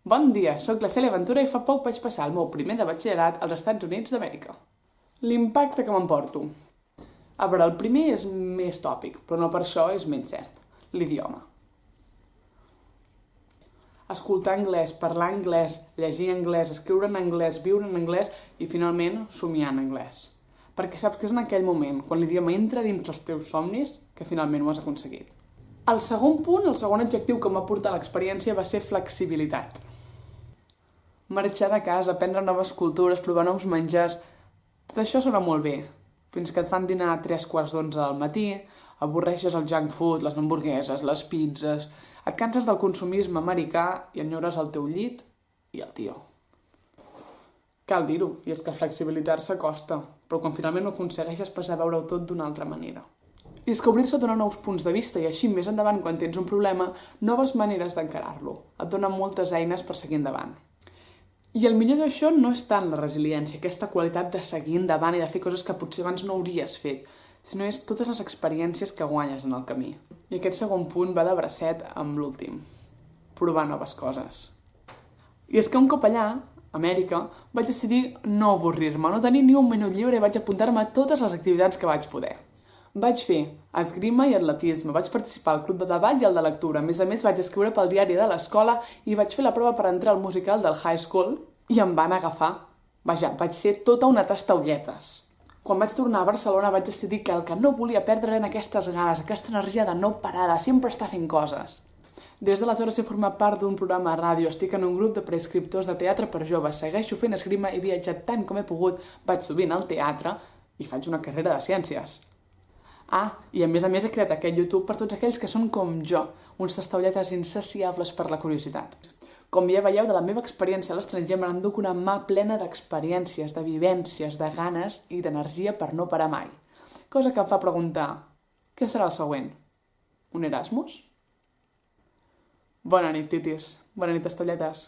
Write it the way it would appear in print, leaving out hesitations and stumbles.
Bon dia, sóc la Cèlia Ventura i fa poc vaig passar el meu primer de batxillerat als Estats Units d'Amèrica. L'impacte que m'emporto. A veure, el primer és més tòpic, però no per això és menys cert. L'idioma. Escoltar anglès, parlar anglès, llegir anglès, escriure en anglès, viure en anglès i, finalment, somiar en anglès. Perquè saps que és en aquell moment, quan l'idioma entra dins els teus somnis, que finalment ho has aconseguit. El segon punt, el segon adjectiu que m'ha portat l'experiència va ser flexibilitat. Marxar de casa, aprendre noves cultures, provar nous menjars... Tot això sona molt bé, fins que et fan dinar a 3:15 del matí, avorreixes el junk food, les hamburgueses, les pizzas... Et canses del consumisme americà i enyores el teu llit i el tio. Cal dir-ho, i és que flexibilitzar-se costa, però quan finalment ho aconsegueixes passar a veure-ho tot d'una altra manera. I és que obrir-se dona nous punts de vista i així més endavant quan tens un problema, noves maneres d'encarar-lo. Et donen moltes eines per seguir endavant. I el millor d'això no és tant la resiliència, aquesta qualitat de seguir endavant i de fer coses que potser abans no hauries fet, sinó és totes les experiències que guanyes en el camí. I aquest segon punt va de bracet amb l'últim. Provar noves coses. I és que un cop allà, a Amèrica, vaig decidir no avorrir-me, no tenir ni un minut lliure i vaig apuntar-me a totes les activitats que vaig poder. Vaig fer esgrima i atletisme, vaig participar al club de debat i al de lectura. A més, vaig escriure pel diari de l'escola i vaig fer la prova per entrar al musical del high school i em van agafar. Vaja, vaig ser tota una tastaolletes. Quan vaig tornar a Barcelona vaig decidir que el que no volia perdre eren aquestes ganes, aquesta energia de no parar, de sempre estar fent coses. Des d'aleshores he format part d'un programa a ràdio, estic en un grup de prescriptors de teatre per joves, segueixo fent esgrima, he viatjat tant com he pogut, vaig sovint al teatre i faig una carrera de ciències. I a més he creat aquest YouTube per tots aquells que són com jo, uns tastaolletes insaciables per la curiositat. Com ja veieu, de la meva experiència a l'estranger me n'enduc una mà plena d'experiències, de vivències, de ganes i d'energia per no parar mai. Cosa que em fa preguntar, què serà el següent? Un Erasmus? Bona nit, titis. Bona nit, tastaolletes.